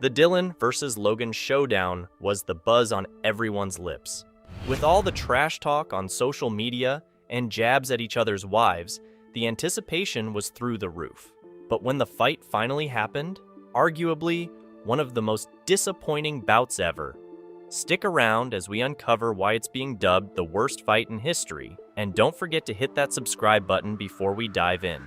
The Dillon versus Logan showdown was the buzz on everyone's lips. With all the trash talk on social media and jabs at each other's wives, the anticipation was through the roof. But when the fight finally happened, arguably one of the most disappointing bouts ever. Stick around as we uncover why it's being dubbed the worst fight in history, and don't forget to hit that subscribe button before we dive in.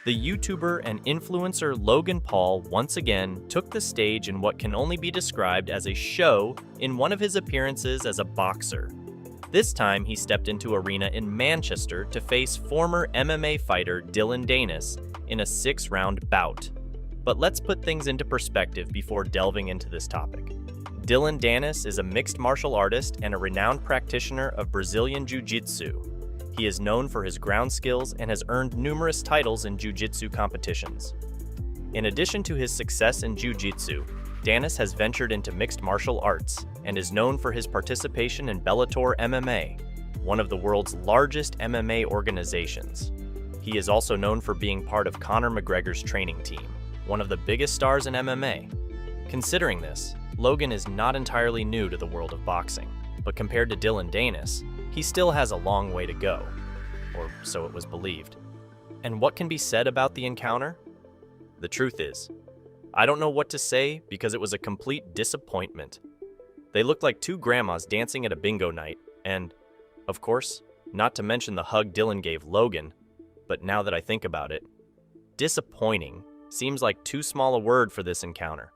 The YouTuber and influencer Logan Paul once again took the stage in what can only be described as a show in one of his appearances as a boxer. This time he stepped into arena in Manchester to face former MMA fighter Dillon Danis in a 6-round bout. But let's put things into perspective before delving into this topic. Dillon Danis is a mixed martial artist and a renowned practitioner of Brazilian Jiu-Jitsu. He is known for his ground skills and has earned numerous titles in Jiu-Jitsu competitions. In addition to his success in Jiu-Jitsu, Danis has ventured into mixed martial arts and is known for his participation in Bellator MMA, one of the world's largest MMA organizations. He is also known for being part of Conor McGregor's training team, one of the biggest stars in MMA. Considering this, Logan is not entirely new to the world of boxing, but compared to Dillon Danis, he still has a long way to go, or so it was believed. And what can be said about the encounter? The truth is, I don't know what to say because it was a complete disappointment. They looked like two grandmas dancing at a bingo night, and, of course, not to mention the hug Dillon gave Logan, but now that I think about it, disappointing seems like too small a word for this encounter.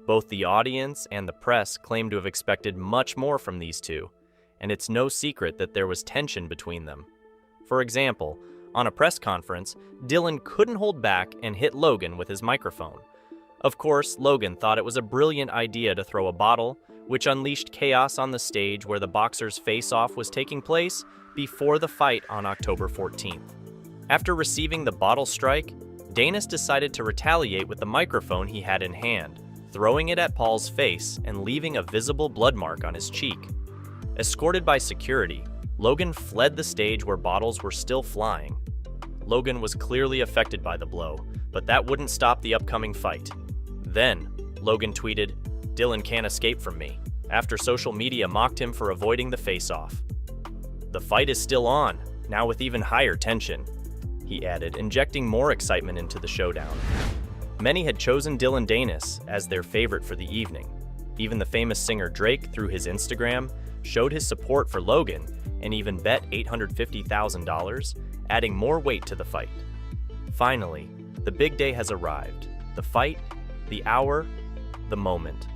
Both the audience and the press claim to have expected much more from these two, and it's no secret that there was tension between them. For example, on a press conference, Dillon couldn't hold back and hit Logan with his microphone. Of course, Logan thought it was a brilliant idea to throw a bottle, which unleashed chaos on the stage where the boxers' face-off was taking place before the fight on October 14th. After receiving the bottle strike, Danis decided to retaliate with the microphone he had in hand, throwing it at Paul's face and leaving a visible blood mark on his cheek. Escorted by security, Logan fled the stage where bottles were still flying. Logan was clearly affected by the blow, but that wouldn't stop the upcoming fight. Then, Logan tweeted, "Dillon can't escape from me," after social media mocked him for avoiding the face-off. "The fight is still on, now with even higher tension," he added, injecting more excitement into the showdown. Many had chosen Dillon Danis as their favorite for the evening. Even the famous singer Drake, through his Instagram, showed his support for Logan and even bet $850,000, adding more weight to the fight. Finally, the big day has arrived. The fight, the hour, the moment.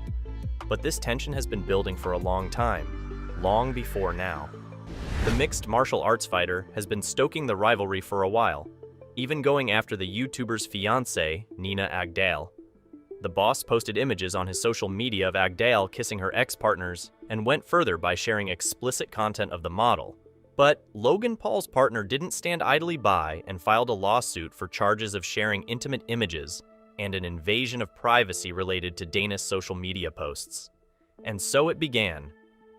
But this tension has been building for a long time, long before now. The mixed martial arts fighter has been stoking the rivalry for a while, even going after the YouTuber's fiancée, Nina Agdal. The boss posted images on his social media of Agdal kissing her ex-partners and went further by sharing explicit content of the model. But Logan Paul's partner didn't stand idly by and filed a lawsuit for charges of sharing intimate images and an invasion of privacy related to Danis' social media posts. And so it began.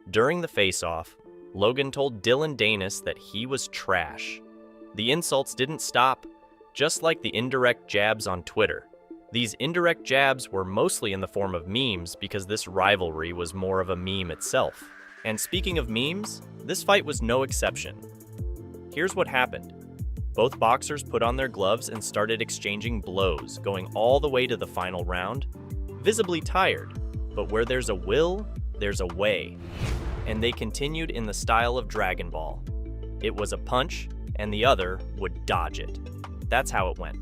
During the face-off, Logan told Dillon Danis that he was trash. The insults didn't stop, just like the indirect jabs on Twitter. These indirect jabs were mostly in the form of memes because this rivalry was more of a meme itself. And speaking of memes, this fight was no exception. Here's what happened. Both boxers put on their gloves and started exchanging blows, going all the way to the final round, visibly tired. But where there's a will, there's a way. And they continued in the style of Dragon Ball. It was a punch, and the other would dodge it. That's how it went.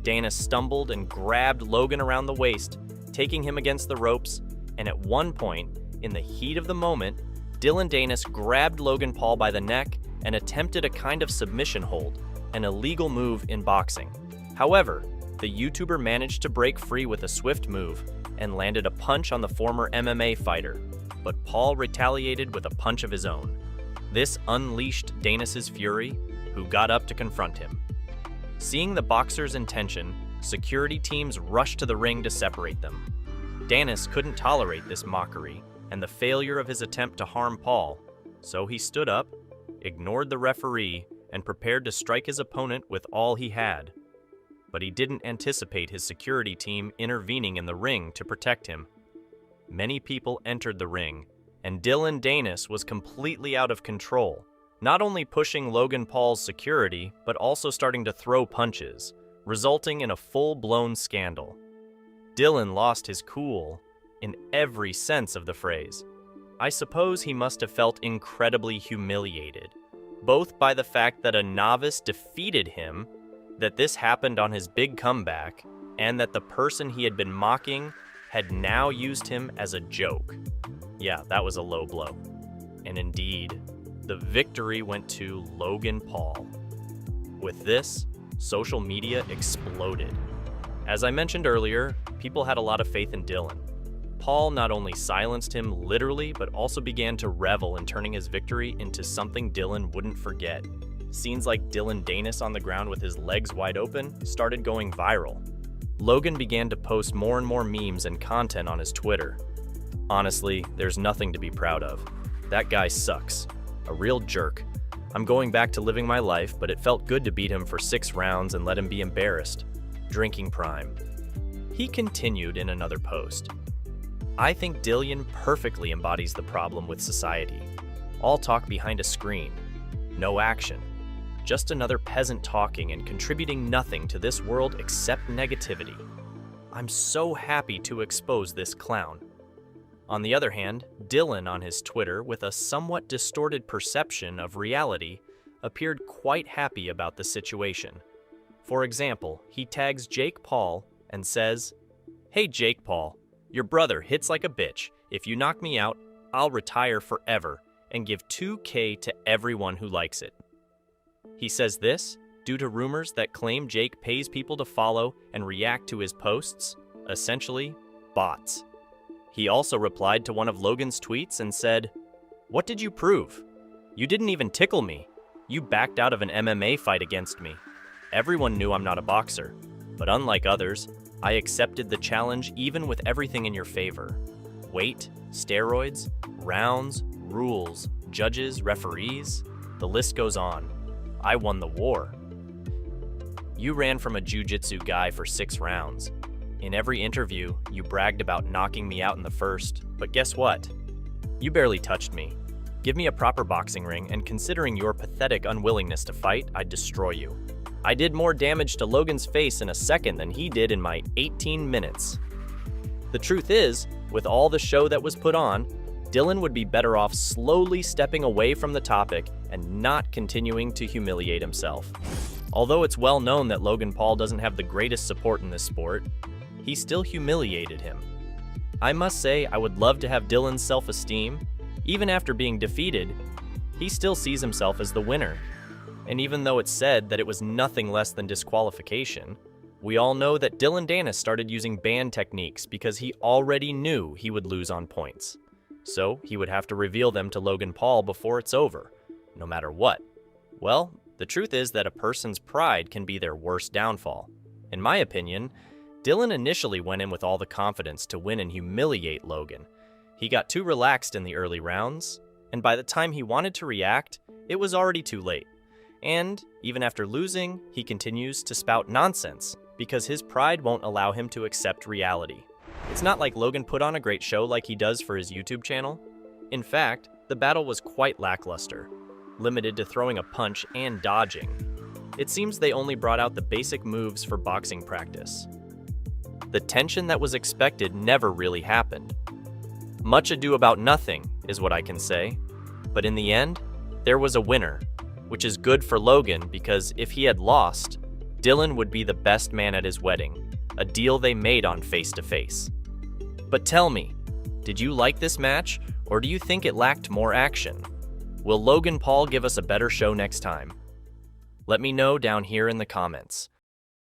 Danis stumbled and grabbed Logan around the waist, taking him against the ropes, and at one point, in the heat of the moment, Dillon Danis grabbed Logan Paul by the neck and attempted a kind of submission hold, an illegal move in boxing. However, the YouTuber managed to break free with a swift move and landed a punch on the former MMA fighter, but Paul retaliated with a punch of his own. This unleashed Danis' fury, who got up to confront him. Seeing the boxers' intention, security teams rushed to the ring to separate them. Danis couldn't tolerate this mockery and the failure of his attempt to harm Paul, so he stood up, ignored the referee, and prepared to strike his opponent with all he had. but he didn't anticipate his security team intervening in the ring to protect him. Many people entered the ring, and Dillon Danis was completely out of control, not only pushing Logan Paul's security, but also starting to throw punches, resulting in a full-blown scandal. Dillon lost his cool in every sense of the phrase. I suppose he must have felt incredibly humiliated, both by the fact that a novice defeated him, that this happened on his big comeback, and that the person he had been mocking had now used him as a joke. Yeah, that was a low blow. And indeed, the victory went to Logan Paul. With this, social media exploded. As I mentioned earlier, people had a lot of faith in Dillon. Paul not only silenced him literally, but also began to revel in turning his victory into something Dillon wouldn't forget. Scenes like Dillan Danis on the ground with his legs wide open started going viral. Logan began to post more and more memes and content on his Twitter. Honestly, there's nothing to be proud of. That guy sucks. A real jerk. I'm going back to living my life, but it felt good to beat him for 6 rounds and let him be embarrassed. Drinking prime. He continued in another post. I think Dillon perfectly embodies the problem with society. All talk behind a screen. No action. Just another peasant talking and contributing nothing to this world except negativity. I'm so happy to expose this clown. On the other hand, Dillon on his Twitter, with a somewhat distorted perception of reality, appeared quite happy about the situation. For example, he tags Jake Paul and says, "Hey Jake Paul, your brother hits like a bitch. If you knock me out, I'll retire forever and give $2K to everyone who likes it." He says this due to rumors that claim Jake pays people to follow and react to his posts, essentially bots. He also replied to one of Logan's tweets and said, "What did you prove? You didn't even tickle me. You backed out of an MMA fight against me. Everyone knew I'm not a boxer, but unlike others, I accepted the challenge even with everything in your favor. Weight, steroids, rounds, rules, judges, referees, the list goes on. I won the war. You ran from a jiu-jitsu guy for 6 rounds. In every interview, you bragged about knocking me out in the first, but guess what? You barely touched me. Give me a proper boxing ring, and considering your pathetic unwillingness to fight, I'd destroy you. I did more damage to Logan's face in a second than he did in my 18 minutes. The truth is, with all the show that was put on, Dillon would be better off slowly stepping away from the topic and not continuing to humiliate himself. Although it's well known that Logan Paul doesn't have the greatest support in this sport, he still humiliated him. I must say I would love to have Dillon's self-esteem. Even after being defeated, he still sees himself as the winner. And even though it's said that it was nothing less than disqualification, we all know that Dillon Danis started using ban techniques because he already knew he would lose on points. So he would have to reveal them to Logan Paul before it's over, no matter what. Well, the truth is that a person's pride can be their worst downfall. In my opinion, Dillon initially went in with all the confidence to win and humiliate Logan. He got too relaxed in the early rounds, and by the time he wanted to react, it was already too late. And even after losing, he continues to spout nonsense because his pride won't allow him to accept reality. It's not like Logan put on a great show like he does for his YouTube channel. In fact, the battle was quite lackluster, limited to throwing a punch and dodging. It seems they only brought out the basic moves for boxing practice. The tension that was expected never really happened. Much ado about nothing, is what I can say. But in the end, there was a winner, which is good for Logan because if he had lost, Dillon would be the best man at his wedding, a deal they made on face-to-face. But tell me, did you like this match, or do you think it lacked more action? Will Logan Paul give us a better show next time? Let me know down here in the comments.